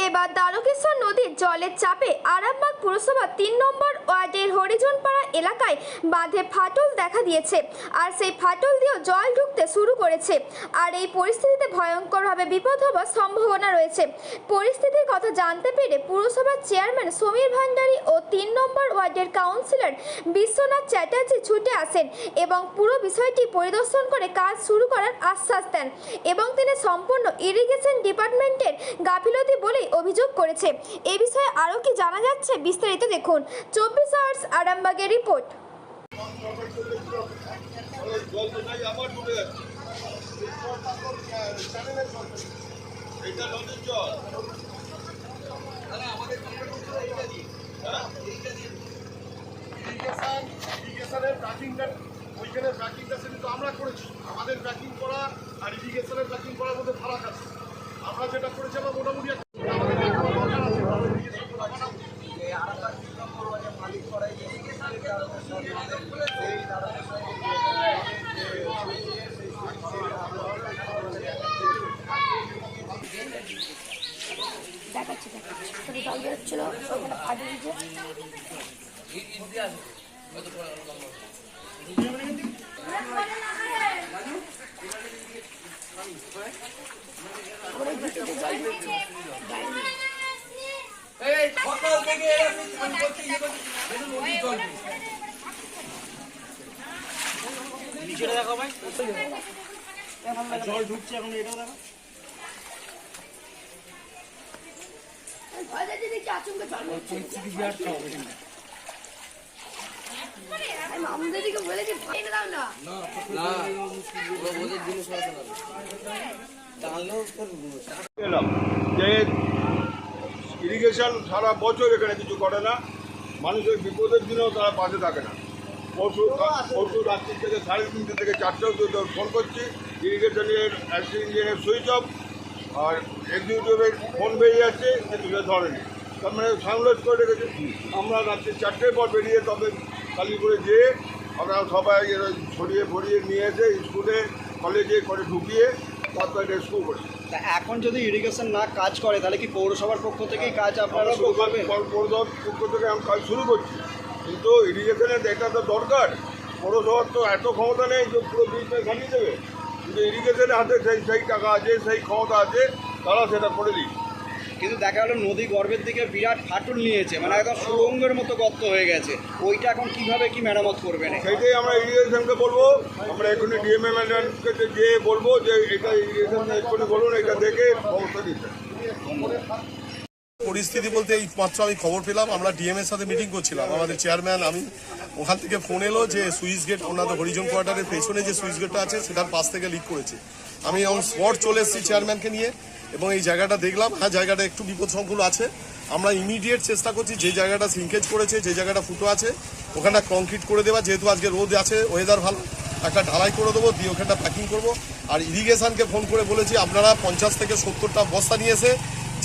এবার দ্বারকেশ্বর নদীর জলের চাপে আরামবাগ পুরসভা ৩ নম্বর ওয়ার্ডের হরিজনপাড়া এলাকায় বাঁধে ফাটল দেখা দিয়েছে। আর সেই ফাটল দিয়েও জল ঢুকতে শুরু করেছে। আর এই পরিস্থিতিতে ভয়ঙ্করভাবে বিপদ হওয়ার সম্ভাবনা রয়েছে। পরিস্থিতির কথা জানতে পেরে পুরসভার চেয়ারম্যান সমীর ভান্ডারী ও ৩ নম্বর ওয়ার্ডের কাউন্সিলর বিশ্বনাথ চ্যাটার্জি ছুটে আসেন এবং পুরো বিষয়টি পরিদর্শন করে কাজ শুরু করার আশ্বাস দেন এবং তিনি সম্পূর্ণ ইরিগেশন ডিপার্টমেন্টের গাফিলতি বলেই অভিযোগ করেছে। এ বিষয়ে আরও কি জানা যাচ্ছে বিস্তারিত দেখুন 24 আওয়ার্স আরামবাগের রিপোর্ট। ওইখানে ব্যাকিংটা সেটা তো আমরা করেছি। আমাদের ব্যাকিং করা আর ইরিগেশনের ব্যাকিং করার মধ্যে ফারাক আছে। আমরা যেটা করেছি আমরা মোটামুটি জল ঢুকছে এখন এটাও দেখো। আমাদেরকে বলেছি ফাইন দাও না যে ইরিগেশন সারা বছর এখানে কিছু করে না, মানুষের বিপদের দিনেও তারা পাশে থাকে না। পরশু রাত্রি থেকে 3:30 থেকে 4টা ফোন করছি, ইরিগেশনের ইঞ্জিনের সুইচ অফ আর এক্সিকিউটিভের ফোন বেরিয়ে যাচ্ছে কিন্তু সে ধরেনি। তার মানে সাংলোড করে রেখেছে। আমরা রাত্রি 4টের পর বেরিয়ে তবে খালি করে যেয়ে আমরা সবাই ছড়িয়ে ফড়িয়ে নিয়ে এসে স্কুলে কলেজে করে ঢুকিয়ে তারপরে রেস্কিউ করি। এখন যদি ইরিগেশন না কাজ করে তাহলে কি পৌরসভার পক্ষ থেকেই কাজ আপনারা শুরু করবেন? পৌরসভার পক্ষ থেকে আমি কাজ শুরু করছি, কিন্তু ইরিগেশনের এটা তো দরকার। পৌরসভার তো এত ক্ষমতা নেই যে পুরো ব্রিজটা ঘাটিয়ে দেবে, কিন্তু ইরিগেশনের হাতে সেই টাকা আছে, সেই ক্ষমতা আছে, তারা সেটা করে দিই। কিন্তু দেখা গেল নদী গর্ভের দিকে বিরাট ফাটল নিয়েছে, মানে একদম সুড়ঙ্গের মতো গর্ত হয়ে গেছে। ওইটা এখন কিভাবে কি মেরামত করবেন? সেইটাই আমরা ইরিগেশনকে বলবো। আমরা এখনই ডিএমএ ম্যানেজারকে যেয়ে বলবো যে এটা ইরিগেশন এক্ষুনি বলুন, এটা দেখে ব্যবস্থা দিতে। পরিস্থিতি বলতে এই মাত্র আমি খবর পেলাম, আমরা ডিএমের সাথে মিটিং করছিলাম, আমাদের চেয়ারম্যান আমি, ওখান থেকে ফোন এলো যে সুইচ গেট ওনাদের হরিজন কোয়ার্টারের পেছনে যে সুইচ গেটটা আছে সেটার পাশ থেকে লিক করেছে। আমি অন স্পট চলে এসেছি চেয়ারম্যানকে নিয়ে এবং এই জায়গাটা দেখলাম। হ্যাঁ, জায়গাটা একটু বিপদসংকুল আছে। আমরা ইমিডিয়েট চেষ্টা করছি যে জায়গাটা সিঙ্কেজ করেছে, যে জায়গাটা ফুটো আছে ওখানটা কংক্রিট করে দেওয়া, যেহেতু আজকে রোদ আছে, ওয়েদার ভালো, একটা ঢালাই করে দেবো, দিয়ে ওখানটা প্যাকিং করবো। আর ইরিগেশনকে ফোন করে বলেছি আপনারা 50 থেকে 70টা বস্তা নিয়ে এসে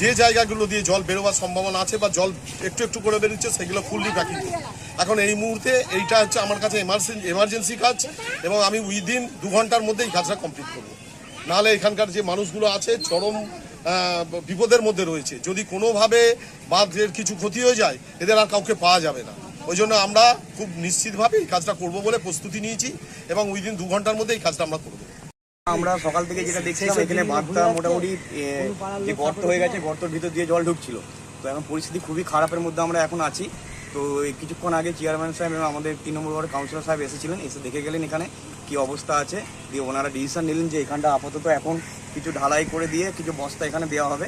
যে জায়গাগুলো দিয়ে জল বেরোবার সম্ভাবনা আছে বা জল একটু একটু করে বেরোচ্ছে সেগুলো ফুললি প্যাকিং করবো। এখন এই মুহূর্তে এইটা হচ্ছে আমার কাছে এমার্জেন্সি কাজ এবং আমি উইদিন 2 ঘন্টার মধ্যে এই কাজটা কমপ্লিট করবো। নাহলে এখানকার যে মানুষগুলো আছে চরম বিপদের মধ্যে রয়েছে। যদি কোনোভাবে বাঁধের কিছু ক্ষতি হয়ে যায় এদের আর কাউকে পাওয়া যাবে না। ওই জন্য আমরা খুব নিশ্চিতভাবে এই কাজটা করবো বলে প্রস্তুতি নিয়েছি এবং উইদিন 2 ঘন্টার মধ্যে এই কাজটা আমরা করবো। আমরা সকাল থেকে যেটা দেখছিলাম এখানে বাঁধটা মোটামুটি যে গর্ত হয়ে গেছে, গর্তের ভিতর দিয়ে জল ঢুকছিল। তো এখন পরিস্থিতি খুবই খারাপের মধ্যে আমরা এখন আছি। তো কিছুক্ষণ আগে চেয়ারম্যান সাহেব এবং আমাদের 3 নম্বর ওয়ার্ডের কাউন্সিলর সাহেব এসেছিলেন, এসে দেখে গেলেন এখানে কি অবস্থা আছে। দিয়ে ওনারা ডিসিশন নিলেন যে এখানটা আপাতত এখন কিছু ঢালাই করে দিয়ে কিছু বস্তা এখানে দেওয়া হবে।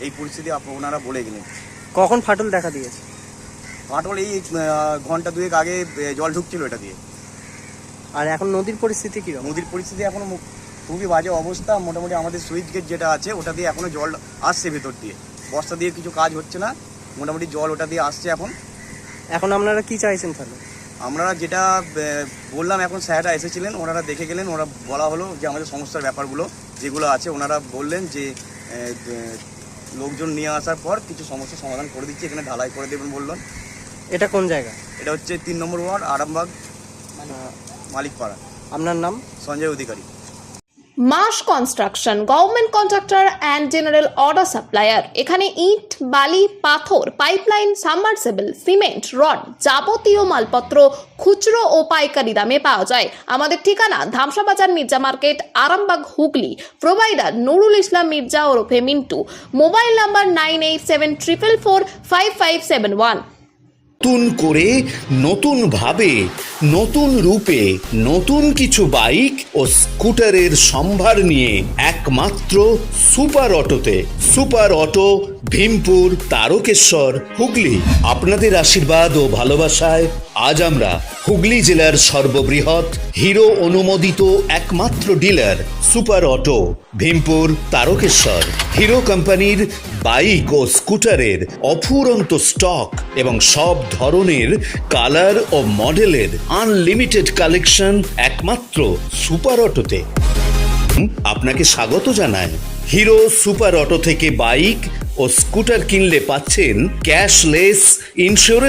এই পরিস্থিতি ওনারা বলে গেলেন। কখন ফাটল দেখা দিয়েছে? ফাটল এই ঘন্টা 2 আগে জল ঢুকছিল এটা দিয়ে। আর এখন নদীর পরিস্থিতি কী? নদীর পরিস্থিতি এখনো খুবই বাজে অবস্থা। মোটামুটি আমাদের সুইচ গেট যেটা আছে ওটা দিয়ে এখনো জল আসছে ভেতর দিয়ে, বস্তা দিয়ে কিছু কাজ হচ্ছে না, মোটামুটি জল ওটা দিয়ে আসছে এখন। আপনারা কি চাইছেন তাহলে? আমরা যেটা বললাম, এখন স্যাররা এসেছিলেন, ওনারা দেখে গেলেন, ওরা বলা হলো যে আমাদের সমস্যার ব্যাপারগুলো যেগুলো আছে ওনারা বললেন যে লোকজন নিয়ে আসার পর কিছু সমস্যার সমাধান করে দিচ্ছি, এখানে ঢালাই করে দেবেন বললেন। এটা কোন জায়গা? এটা হচ্ছে 3 নম্বর ওয়ার্ড আরামবাগ মালিকপাড়া। আপনার নাম? সঞ্জয় অধিকারী। মাস construction, government contractor and general order supplier. এখানে ইট, বালি, পাথর, পাইপলাইন, সাবমার্সিবল, সিমেন্ট, রড, যাবতীয় মালপত্র খুচরো ও পাইকারি দামে পাওয়া যায়। আমাদের ঠিকানা ধামসা বাজার, মির্জা মার্কেট, আরামবাগ, হুগলি। প্রোভাইডার নুরুল ইসলাম মির্জা ওরফে মিন্টু। Mobile number 9874445571। নতুন করে, নতুন ভাবে, নতুন রূপে, নতুন কিছু বাইক ও স্কুটারের সম্ভার নিয়ে একমাত্র সুপার অটোতে। Super auto, Bhimpur, Tarakeswar, Hooghly. আপনাদের আশীর্বাদ ও ভালোবাসায় আজ আমরা হুগলি জেলার সর্ববৃহৎ হিরো অনুমোদিত একমাত্র dealer super auto, Bhimpur, Tarakeswar. Hero কোম্পানির বাইক ও স্কুটারের অফুরন্ত স্টক এবং সব ধরনের কালার ও মডেলের আনলিমিটেড কালেকশন একমাত্র সুপার অটোতে। আপনাকে স্বাগত জানায়। হিরো সুপার অটো থেকে বাইক ও স্কুটার কিনলে পাচ্ছেন ক্যাশলেস ইন্স্যুরেন্স।